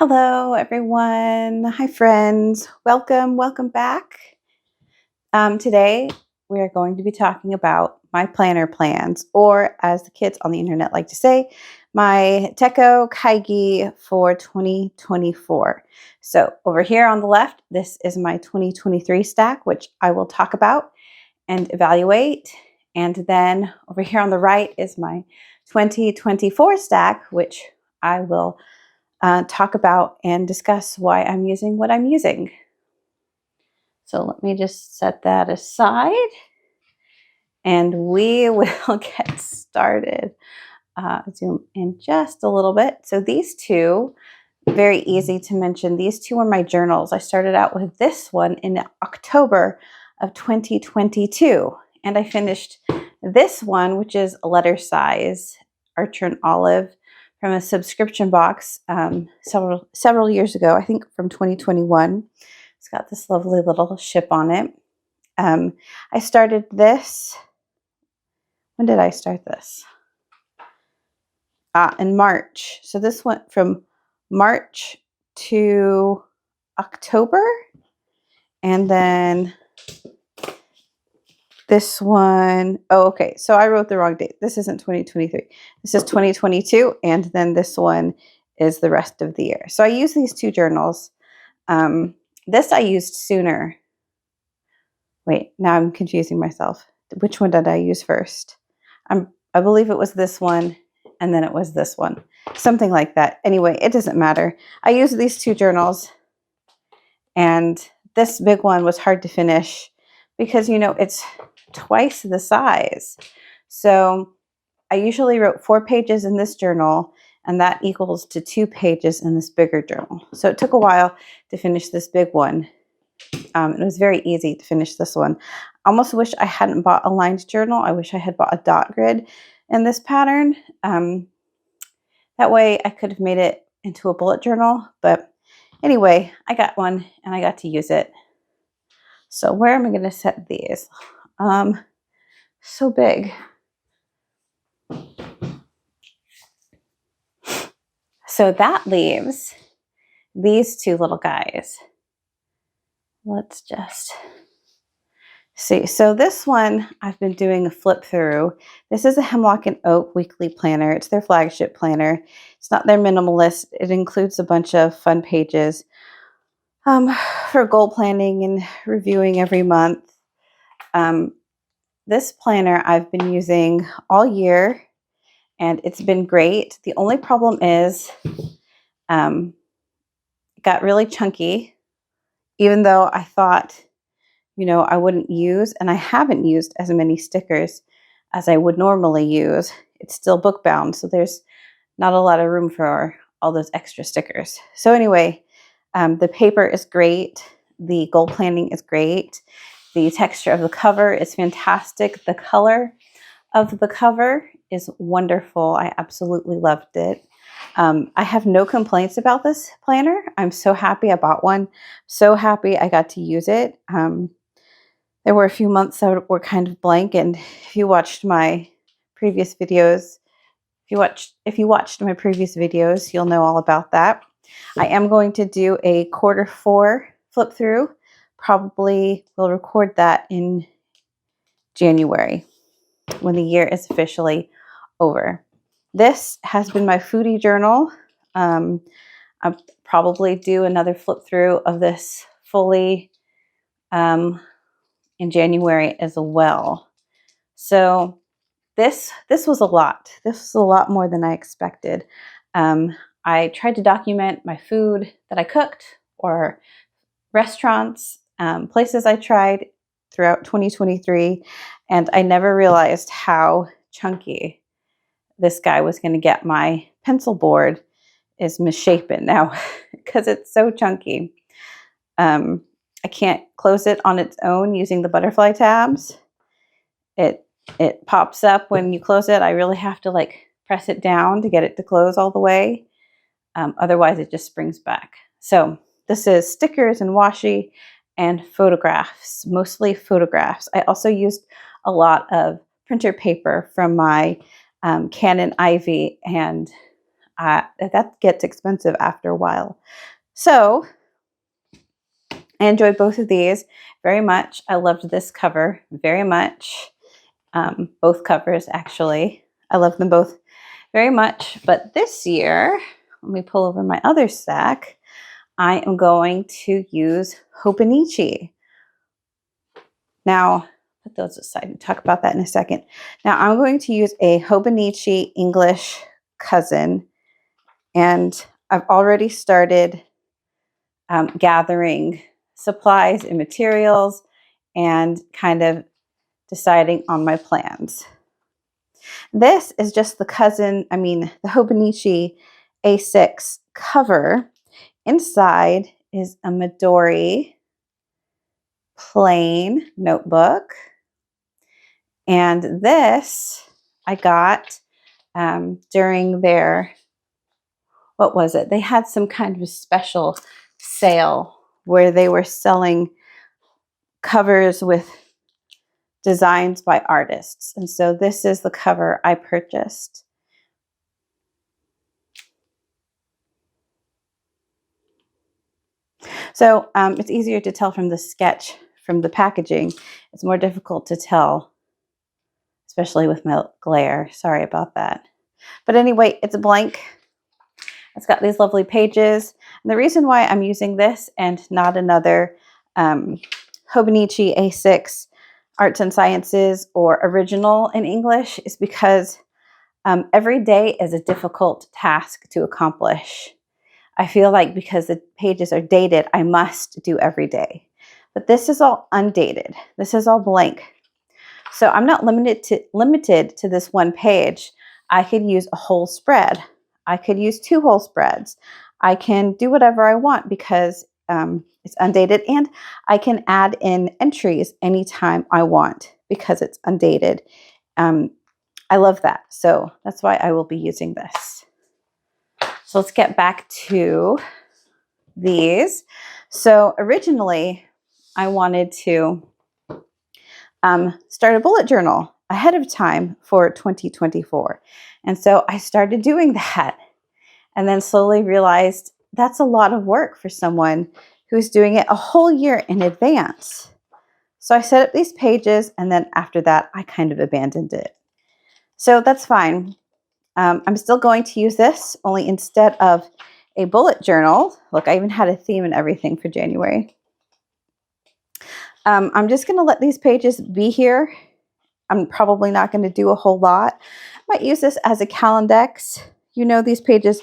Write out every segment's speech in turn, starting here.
Hello, everyone. Hi, friends. Welcome back. Today, we are going to be talking about my planner plans, or as the kids on the internet like to say, my Techo Kaigi for 2024. So over here on the left, this is my 2023 stack, which I will talk about and evaluate. And then over here on the right is my 2024 stack, which I will talk about and discuss why I'm using what I'm using. So let me just set that aside and we will get started. Zoom in just a little bit. So these two, very easy to mention, these two are my journals. I started out with this one in October of 2022 and I finished this one, which is a letter size, Archer and Olive, from a subscription box several years ago, I think from 2021. It's got this lovely little ship on it. I started this. When did I start this? In March. So this went from March to October. And then this one, oh, okay. So I wrote the wrong date. This isn't 2023. This is 2022. And then this one is the rest of the year. So I use these two journals. This I used sooner. Wait, now I'm confusing myself. Which one did I use first? I believe it was this one, and then it was this one. Something like that. Anyway, it doesn't matter. I used these two journals, and this big one was hard to finish because, you know, it's twice the size. So I usually wrote 4 pages in this journal, and that equals to 2 pages in this bigger journal. So it took a while to finish this big one. It was very easy to finish this one. I almost wish I hadn't bought a lined journal. I wish I had bought a dot grid in this pattern. That way I could have made it into a bullet journal. But anyway, I got one and I got to use it. So where am I going to set these? So big. So that leaves these two little guys. Let's just see. So this one, I've been doing a flip through. This is a Hemlock and Oak weekly planner. It's their flagship planner. It's not their minimalist. It includes a bunch of fun pages for goal planning and reviewing every month. This planner I've been using all year and it's been great. The only problem is it got really chunky, even though I thought, you know, I wouldn't use, and I haven't used as many stickers as I would normally use. It's still book bound, so there's not a lot of room for all those extra stickers. So anyway, the paper is great. The goal planning is great. The texture of the cover is fantastic. The color of the cover is wonderful. I absolutely loved it. I have no complaints about this planner. I'm so happy I bought one. So happy I got to use it. There were a few months that were kind of blank, and if you watched my previous videos, if you watched my previous videos, you'll know all about that. I am going to do a Q4 flip through. Probably will record that in January when the year is officially over. This has been my foodie journal. I'll probably do another flip through of this fully in January as well. So this was a lot. This was a lot more than I expected. I tried to document my food that I cooked, or restaurants, places I tried throughout 2023, and I never realized how chunky this guy was going to get. My pencil board is misshapen now because it's so chunky. I can't close it on its own using the butterfly tabs. It pops up when you close it. I really have to like press it down to get it to close all the way. Otherwise it just springs back. So this is stickers and washi and photographs, mostly photographs. I also used a lot of printer paper from my Canon Ivy and that gets expensive after a while. So I enjoyed both of these very much. I loved this cover very much. Both covers, actually. I love them both very much. But this year, let me pull over my other stack. I am going to use Hobonichi. Now, put those aside and talk about that in a second. Now, I'm going to use a Hobonichi English cousin, and I've already started gathering supplies and materials and kind of deciding on my plans. This is just the the Hobonichi A6 cover. Inside is a Midori plain notebook. And this I got during their, what was it? They had some kind of special sale where they were selling covers with designs by artists. And so this is the cover I purchased. So it's easier to tell from the sketch, from the packaging. It's more difficult to tell, especially with my glare. Sorry about that. But anyway, it's blank. It's got these lovely pages. And the reason why I'm using this and not another Hobonichi A6 Arts and Sciences or Original in English is because every day is a difficult task to accomplish. I feel like because the pages are dated, I must do every day. But this is all undated. This is all blank. So I'm not limited to this one page. I could use a whole spread. I could use 2 whole spreads. I can do whatever I want because it's undated, and I can add in entries anytime I want because it's undated. I love that. So that's why I will be using this. So let's get back to these. So originally I wanted to start a bullet journal ahead of time for 2024. And so I started doing that and then slowly realized that's a lot of work for someone who's doing it a whole year in advance. So I set up these pages, and then after that, I kind of abandoned it. So that's fine. I'm still going to use this, only instead of a bullet journal. Look, I even had a theme and everything for January. I'm just going to let these pages be here. I'm probably not going to do a whole lot. I might use this as a calendex. You know, these pages,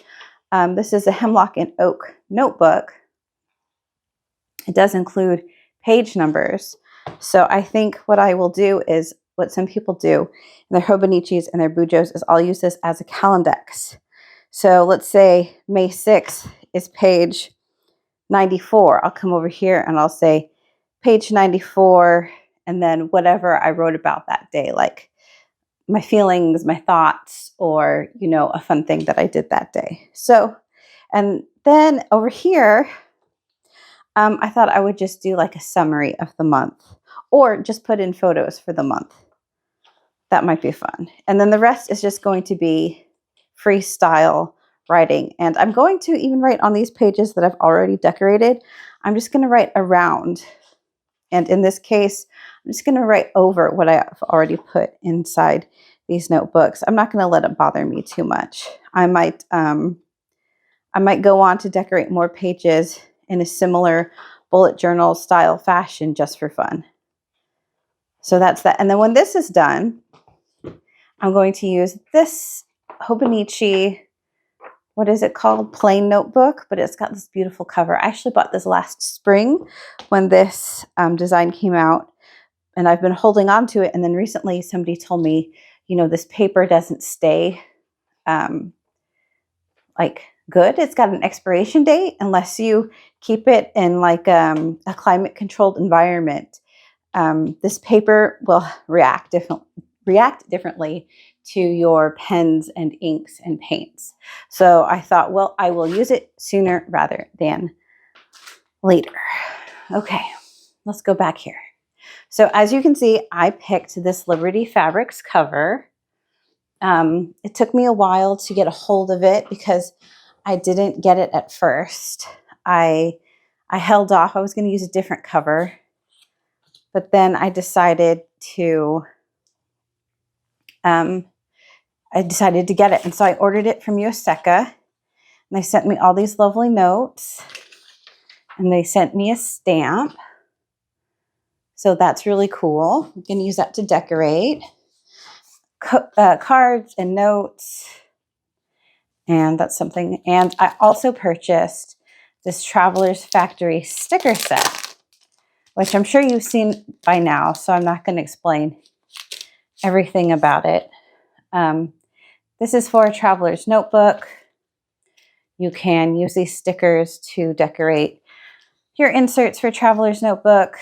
this is a Hemlock and Oak notebook. It does include page numbers. So I think what I will do is what some people do in their Hobonichis and their Bujos is I'll use this as a calendex. So let's say May 6th is page 94. I'll come over here and I'll say page 94, and then whatever I wrote about that day, like my feelings, my thoughts, or, you know, a fun thing that I did that day. So, and then over here, I thought I would just do like a summary of the month, or just put in photos for the month. That might be fun. And then the rest is just going to be freestyle writing. And I'm going to even write on these pages that I've already decorated. I'm just going to write around. And in this case, I'm just going to write over what I've already put inside these notebooks. I'm not going to let it bother me too much. I might go on to decorate more pages in a similar bullet journal style fashion just for fun. So that's that. And then when this is done, I'm going to use this Hobonichi, what is it called? Plain notebook, but it's got this beautiful cover. I actually bought this last spring when this design came out, and I've been holding on to it. And then recently somebody told me, you know, this paper doesn't stay like good. It's got an expiration date unless you keep it in like a climate controlled environment. This paper will react differently to your pens and inks and paints. So I thought, well, I will use it sooner rather than later. Okay, let's go back here. So as you can see, I picked this Liberty Fabrics cover. It took me a while to get a hold of it because I didn't get it at first. I held off. I was going to use a different cover, but then I decided to get it. And so I ordered it from Yoseka, and they sent me all these lovely notes, and they sent me a stamp. So that's really cool. I'm going to use that to decorate. Cards and notes. And that's something. And I also purchased this Traveler's Factory sticker set, which I'm sure you've seen by now. So I'm not going to explain everything about it. This is for a traveler's notebook. You can use these stickers to decorate your inserts for traveler's notebook.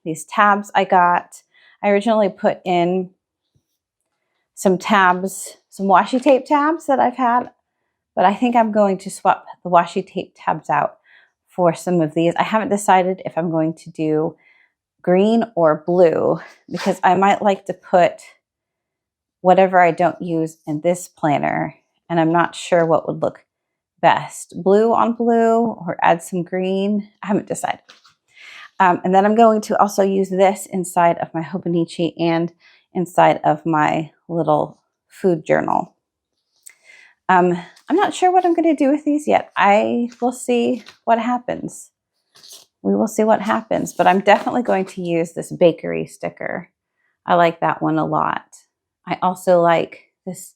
These tabs I got. I originally put in some tabs, some washi tape tabs that I've had, but I think I'm going to swap the washi tape tabs out for some of these. I haven't decided if I'm going to do green or blue because I might like to put whatever I don't use in this planner, and I'm not sure what would look best. Blue on blue or add some green. I haven't decided. And then I'm going to also use this inside of my Hobonichi and inside of my little food journal. I'm not sure what I'm going to do with these yet. I will see what happens. We will see what happens, but I'm definitely going to use this bakery sticker. I like that one a lot. I also like this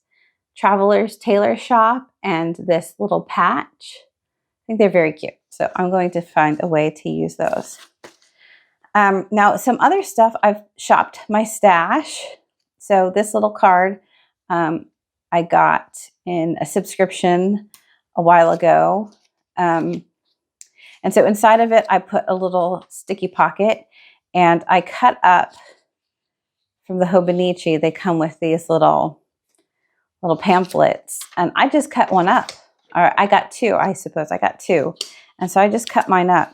Traveler's Tailor Shop and this little patch. I think they're very cute. So I'm going to find a way to use those. Now, some other stuff, I've shopped my stash. So this little card I got in a subscription a while ago. And so inside of it, I put a little sticky pocket, and I cut up from the Hobonichi. They come with these little pamphlets, and I just cut one up. Or I got two, I suppose. I got two. And so I just cut mine up.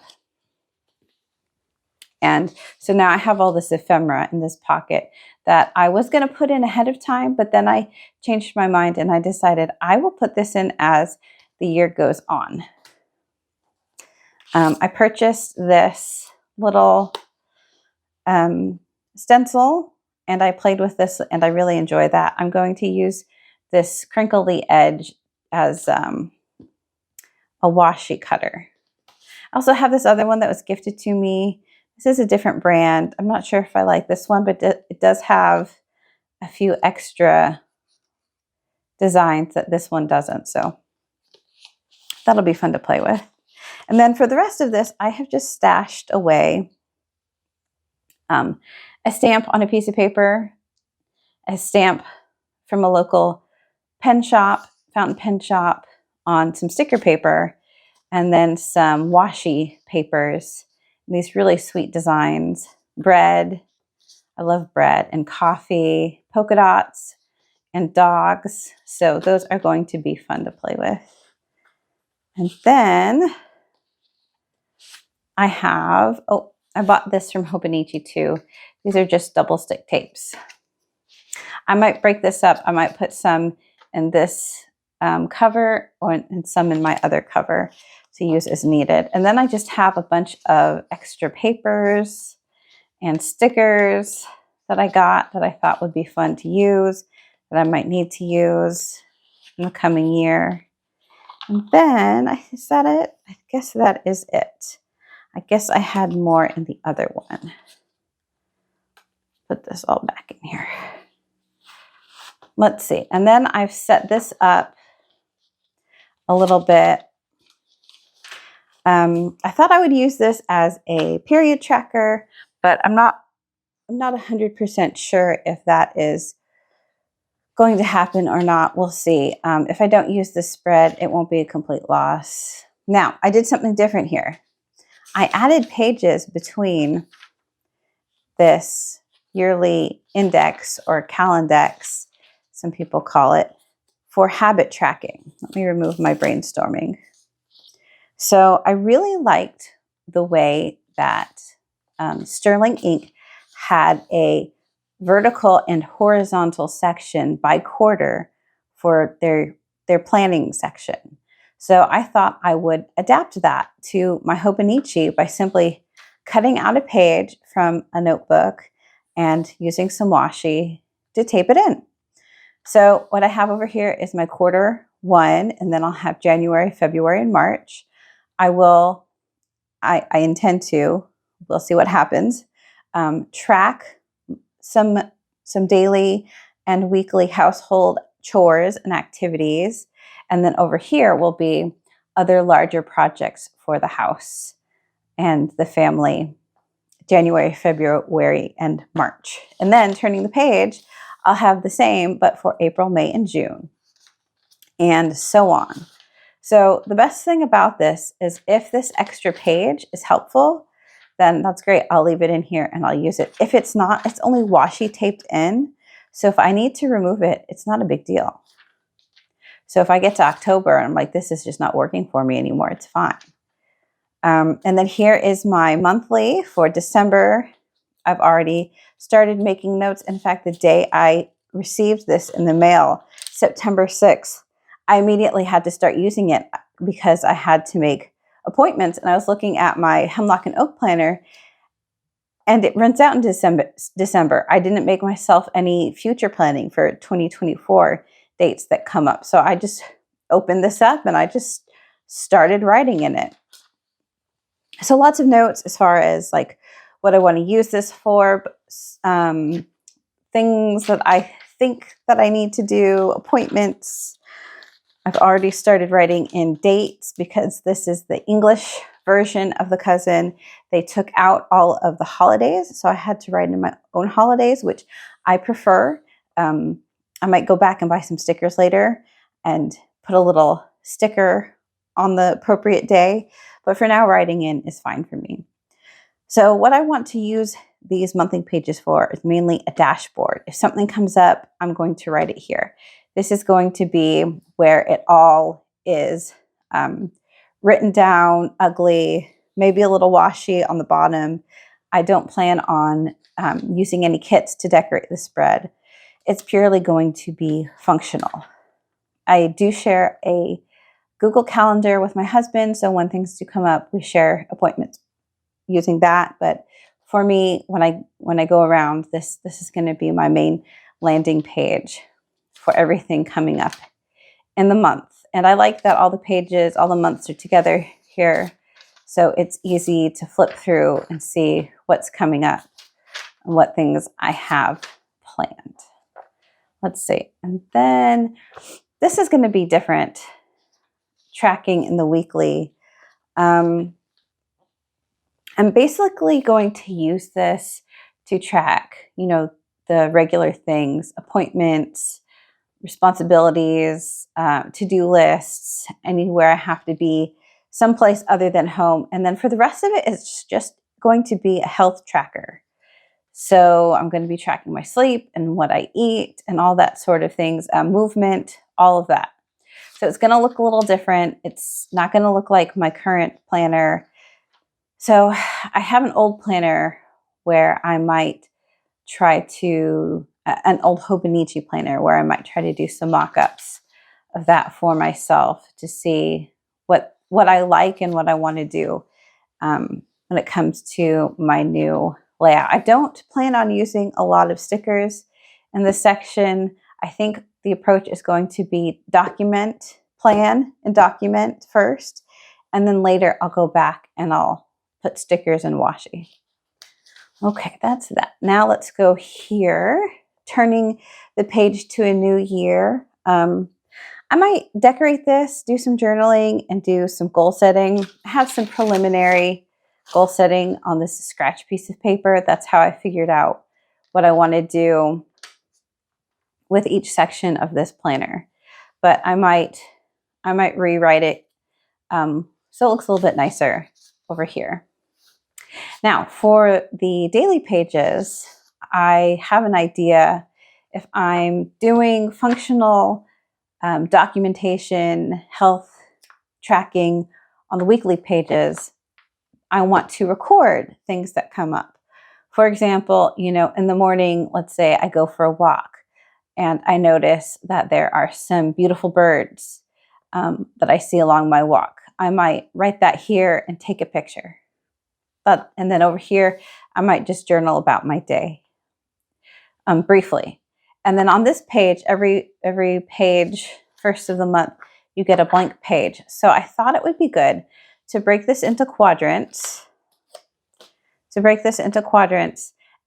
And so now I have all this ephemera in this pocket that I was going to put in ahead of time, but then I changed my mind and I decided I will put this in as the year goes on. I purchased this little stencil, and I played with this, and I really enjoy that. I'm going to use this crinkly edge as a washi cutter. I also have this other one that was gifted to me. This is a different brand. I'm not sure if I like this one, but it does have a few extra designs that this one doesn't. So that'll be fun to play with. And then for the rest of this, I have just stashed away a stamp on a piece of paper, a stamp from a local pen shop, fountain pen shop, on some sticker paper, and then some washi papers. These really sweet designs. Bread. I love bread. And coffee. Polka dots. And dogs. So those are going to be fun to play with. And then I have, I bought this from Hobonichi too. These are just double stick tapes. I might break this up. I might put some in this cover and some in my other cover to use as needed. And then I just have a bunch of extra papers and stickers that I got that I thought would be fun to use, that I might need to use in the coming year. And then, is that it? I guess that is it. I guess I had more in the other one. Put this all back in here. Let's see. And then I've set this up a little bit. I thought I would use this as a period tracker, but I'm not 100% sure if that is going to happen or not. We'll see. If I don't use this spread, it won't be a complete loss. Now, I did something different here. I added pages between this yearly index or calendex, some people call it, for habit tracking. Let me remove my brainstorming. So I really liked the way that Sterling Ink had a vertical and horizontal section by quarter for their planning section. So I thought I would adapt that to my Hobonichi by simply cutting out a page from a notebook and using some washi to tape it in. So what I have over here is my quarter one, and then I'll have January, February, and March. I intend to, we'll see what happens, track some daily and weekly household chores and activities. And then over here will be other larger projects for the house and the family, January, February, and March. And then turning the page, I'll have the same, but for April, May, and June, and so on. So the best thing about this is if this extra page is helpful, then that's great. I'll leave it in here and I'll use it. If it's not, it's only washi taped in. So if I need to remove it, it's not a big deal. So if I get to October and I'm like, this is just not working for me anymore, it's fine. And then here is my monthly for December. I've already started making notes. In fact, the day I received this in the mail, September 6th, I immediately had to start using it because I had to make appointments. And I was looking at my Hemlock and Oak planner, and it runs out in December. I didn't make myself any future planning for 2024 dates that come up. So I just opened this up and I just started writing in it. So lots of notes as far as like what I want to use this for, things that I think that I need to do, appointments. I've already started writing in dates because this is the English version of the cousin. They took out all of the holidays, so I had to write in my own holidays, which I prefer. I might go back and buy some stickers later and put a little sticker on the appropriate day, but for now, writing in is fine for me. So what I want to use these monthly pages for is mainly a dashboard. If something comes up, I'm going to write it here. This is going to be where it all is written down, ugly, maybe a little washi on the bottom. I don't plan on using any kits to decorate the spread. It's purely going to be functional. I do share a Google Calendar with my husband, so when things do come up, we share appointments using that. But for me, when I go around, this is going to be my main landing page for everything coming up in the month. And I like that all the pages, all the months are together here, so it's easy to flip through and see what's coming up and what things I have planned. Let's see. And then this is going to be different, tracking in the weekly. I'm basically going to use this to track, the regular things, appointments, responsibilities, to-do lists, anywhere I have to be someplace other than home. And then for the rest of it, it's just going to be a health tracker. So I'm going to be tracking my sleep and what I eat and all that sort of things, movement, all of that. So it's going to look a little different. It's not going to look like my current planner. So I have an old planner where I might try to, an old Hobonichi planner where I might try to do some mock-ups of that for myself to see what I like and what I want to do when it comes to my new layout. I don't plan on using a lot of stickers in this section. I think the approach is going to be plan and document first, and then later I'll go back and I'll put stickers and washi. Okay, that's that. Now let's go here, turning the page to a new year. I might decorate this, do some journaling, and do some goal setting. I have some preliminary goal setting on this scratch piece of paper. That's how I figured out what I want to do with each section of this planner. But I might rewrite it so it looks a little bit nicer over here. Now, for the daily pages, I have an idea. If I'm doing functional documentation, health tracking on the weekly pages, I want to record things that come up. For example, in the morning, let's say I go for a walk and I notice that there are some beautiful birds that I see along my walk. I might write that here and take a picture. And then over here, I might just journal about my day briefly. And then on this page, every page, first of the month, you get a blank page. So I thought it would be good to break this into quadrants,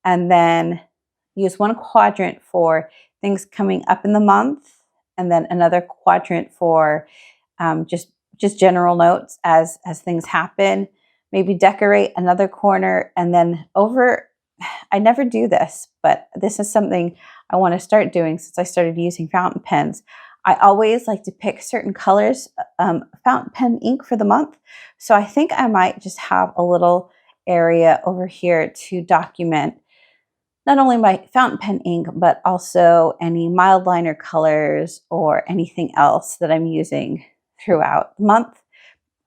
and then use one quadrant for things coming up in the month, and then another quadrant for just general notes as things happen. Maybe decorate another corner, and then I never do this, but this is something I want to start doing since I started using fountain pens. I always like to pick certain colors, fountain pen ink for the month. So I think I might just have a little area over here to document not only my fountain pen ink, but also any mild liner colors or anything else that I'm using throughout the month.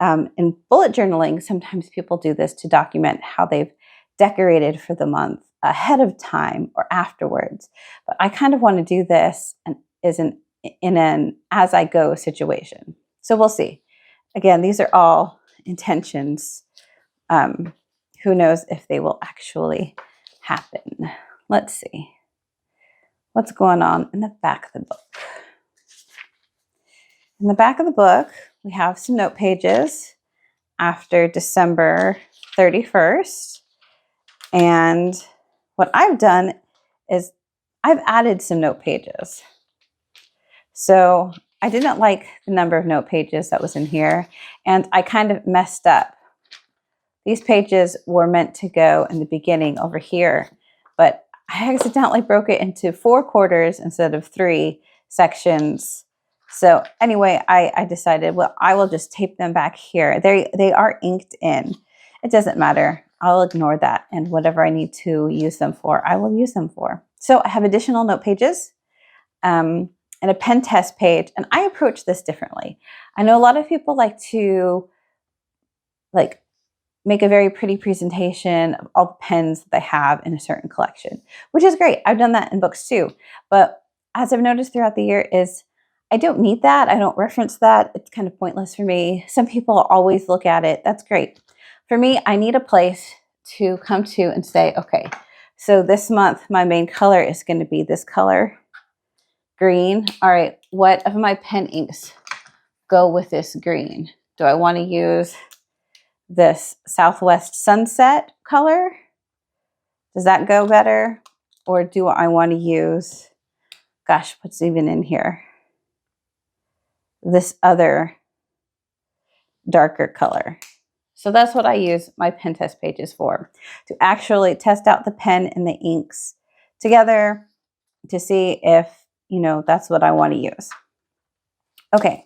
In bullet journaling, sometimes people do this to document how they've decorated for the month ahead of time or afterwards. But I kind of want to do this in an as-I-go situation. So we'll see. Again, these are all intentions. Who knows if they will actually happen. Let's see. What's going on in the back of the book? In the back of the book, we have some note pages after December 31st. And what I've done is I've added some note pages. So I didn't like the number of note pages that was in here, and I kind of messed up. These pages were meant to go in the beginning over here, but I accidentally broke it into 4 quarters instead of 3 sections. So anyway, I decided, well, I will just tape them back here. They are inked in. It doesn't matter. I'll ignore that, and whatever I need to use them for, I will use them for. So I have additional note pages and a pen test page, and I approach this differently. I know a lot of people like to make a very pretty presentation of all the pens that they have in a certain collection, which is great. I've done that in books too. But as I've noticed throughout the year is I don't need that. I don't reference that. It's kind of pointless for me. Some people always look at it. That's great. For me, I need a place to come to and say, okay, so this month my main color is going to be this color, green. All right, what of my pen inks go with this green? Do I want to use this Southwest Sunset color? Does that go better? Or do I want to use, gosh, what's even in here? This other darker color. So that's what I use my pen test pages for, to actually test out the pen and the inks together to see if, that's what I want to use. Okay,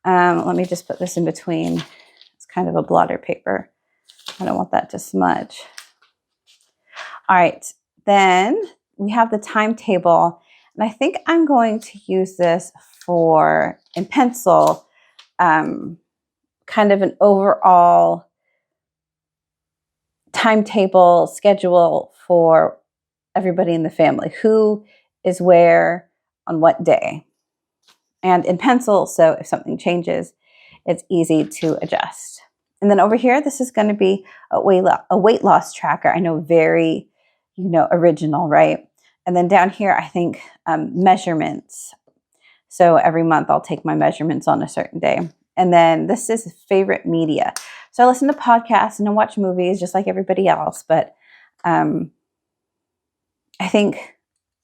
let me just put this in between. It's kind of a blotter paper. I don't want that to smudge. All right, then we have the timetable, and I think I'm going to use this in pencil, kind of an overall timetable schedule for everybody in the family. Who is where on what day? And in pencil, so if something changes, it's easy to adjust. And then over here, this is going to be a weight loss tracker. I know, very, original, right? And then down here, I think measurements. So every month I'll take my measurements on a certain day. And then this is favorite media. So I listen to podcasts and I watch movies just like everybody else, but I think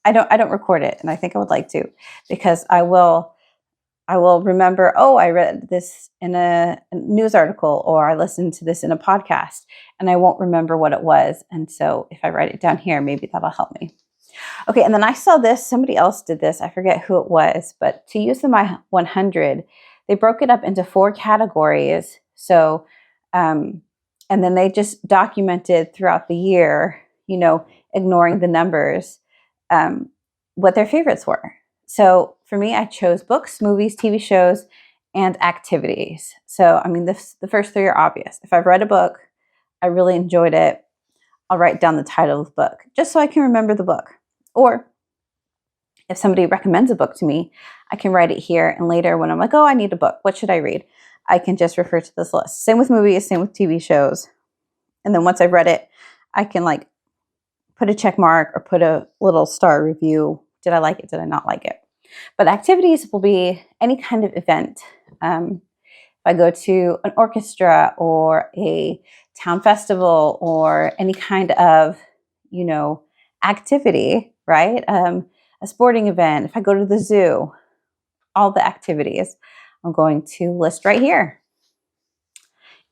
I don't record it, and I think I would like to, because I will remember, oh, I read this in a news article, or I listened to this in a podcast, and I won't remember what it was. And so if I write it down here, maybe that'll help me. Okay, and then I saw this, somebody else did this, I forget who it was, but to use the My 100, they broke it up into 4 categories. So, and then they just documented throughout the year, ignoring the numbers, what their favorites were. So for me, I chose books, movies, TV shows, and activities. So, the first 3 are obvious. If I've read a book, I really enjoyed it, I'll write down the title of the book just so I can remember the book. Or if somebody recommends a book to me, I can write it here. And later when I'm like, oh, I need a book, what should I read? I can just refer to this list. Same with movies, same with TV shows. And then once I've read it, I can like put a check mark or put a little star review. Did I like it? Did I not like it? But activities will be any kind of event. If I go to an orchestra or a town festival or any kind of, activity, right? A sporting event, if I go to the zoo, all the activities I'm going to list right here.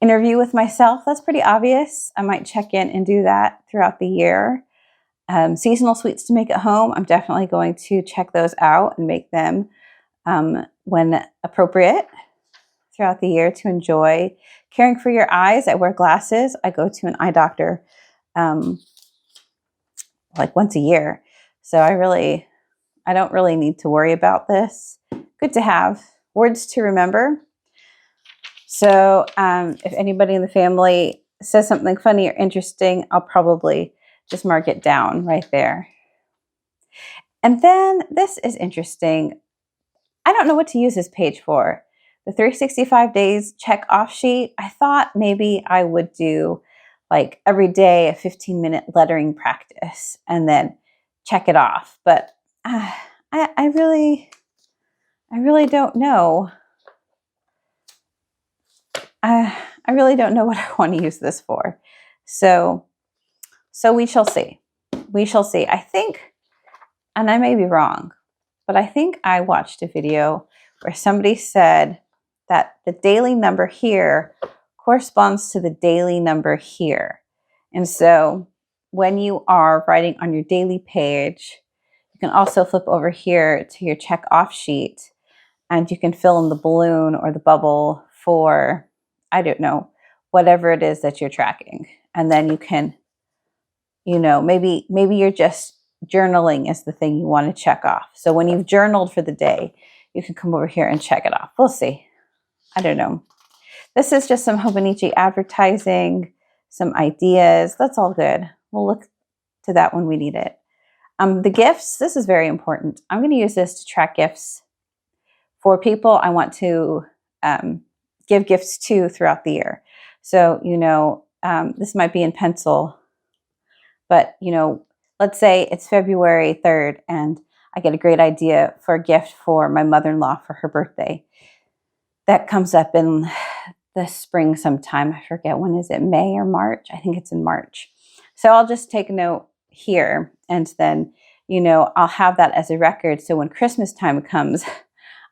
Interview with myself, that's pretty obvious. I might check in and do that throughout the year. Seasonal sweets to make at home, I'm definitely going to check those out and make them when appropriate throughout the year to enjoy. Caring for your eyes, I wear glasses. I go to an eye doctor like once a year. So I don't really need to worry about this. Good to have words to remember. So if anybody in the family says something funny or interesting, I'll probably just mark it down right there. And then this is interesting. I don't know what to use this page for. The 365 days check off sheet. I thought maybe I would do like every day a 15-minute lettering practice and then check it off. But I really don't know. I really don't know what I want to use this for. So we shall see. We shall see. I think, and I may be wrong, but I think I watched a video where somebody said that the daily number here corresponds to the daily number here. And so when you are writing on your daily page, you can also flip over here to your check off sheet and you can fill in the balloon or the bubble for, I don't know, whatever it is that you're tracking. And then you can, maybe you're just journaling is the thing you want to check off. So when you've journaled for the day, you can come over here and check it off. We'll see. I don't know. This is just some Hobonichi advertising, some ideas. That's all good. We'll look to that when we need it. The gifts, this is very important. I'm going to use this to track gifts for people I want to give gifts to throughout the year. So, this might be in pencil, but, let's say it's February 3rd and I get a great idea for a gift for my mother-in-law for her birthday. That comes up in the spring sometime. I forget, when is it, May or March? I think it's in March. So I'll just take a note here and then, I'll have that as a record. So when Christmas time comes,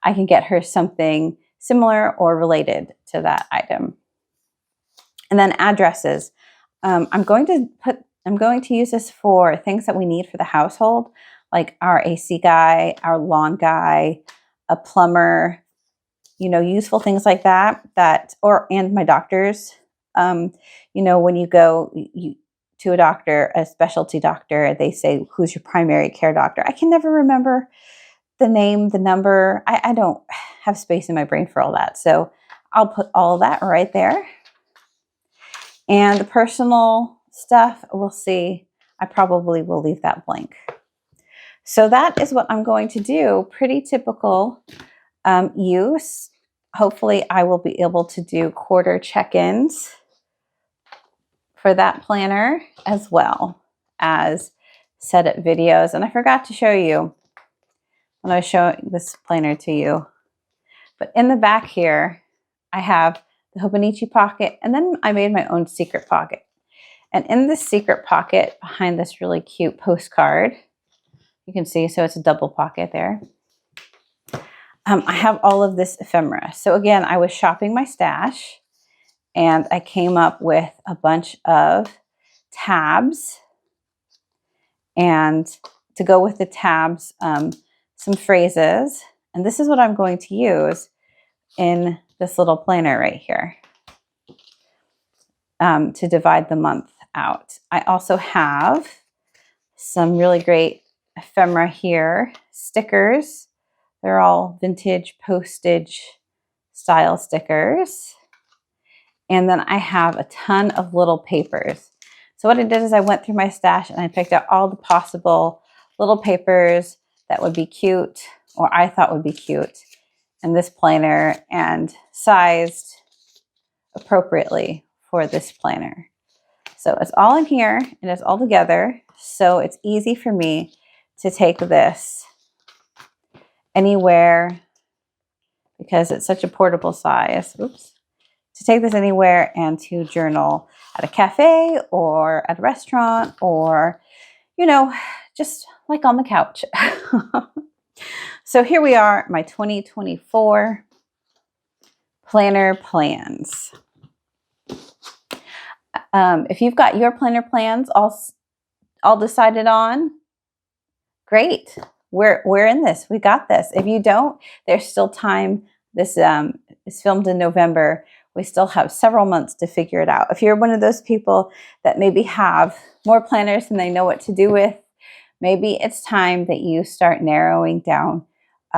I can get her something similar or related to that item. And then addresses. I'm going to use this for things that we need for the household, like our AC guy, our lawn guy, a plumber, useful things like that, and my doctors. When you go to a doctor, a specialty doctor, they say, who's your primary care doctor? I can never remember the name, the number. I don't have space in my brain for all that. So I'll put all of that right there. And the personal stuff, we'll see. I probably will leave that blank. So that is what I'm going to do. Pretty typical use. Hopefully I will be able to do quarter check-ins for that planner as well as set up videos. And I forgot to show you when I was showing this planner to you. But in the back here, I have the Hobonichi pocket, and then I made my own secret pocket. And in this secret pocket, behind this really cute postcard, you can see, so it's a double pocket there. I have all of this ephemera. So again, I was shopping my stash and I came up with a bunch of tabs, and to go with the tabs, some phrases. And this is what I'm going to use in this little planner right here to divide the month out. I also have some really great ephemera here, stickers. They're all vintage postage style stickers. And then I have a ton of little papers. So what I did is I went through my stash and I picked out all the possible little papers that would be cute, or I thought would be cute in this planner, and sized appropriately for this planner. So it's all in here and it's all together. So it's easy for me to take this anywhere because it's such a portable size. Oops. To take this anywhere and to journal at a cafe or at a restaurant, or, you know, just like on the couch. So here we are, my 2024 planner plans. If you've got your planner plans all decided on, great. We're in this. We got this. If you don't, there's still time. This is filmed in November. We still have several months to figure it out. If you're one of those people that maybe have more planners than they know what to do with, maybe it's time that you start narrowing down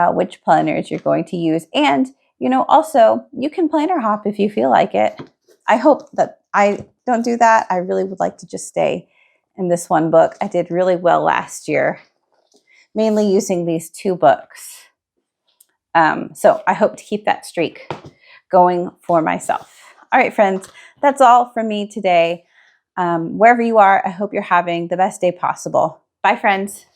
which planners you're going to use. And, you know, also you can planner hop if you feel like it. I hope that I don't do that. I really would like to just stay in this one book. I did really well last year, mainly using these two books. So I hope to keep that streak going for myself. All right, friends, that's all from me today. Wherever you are, I hope you're having the best day possible. Bye, friends.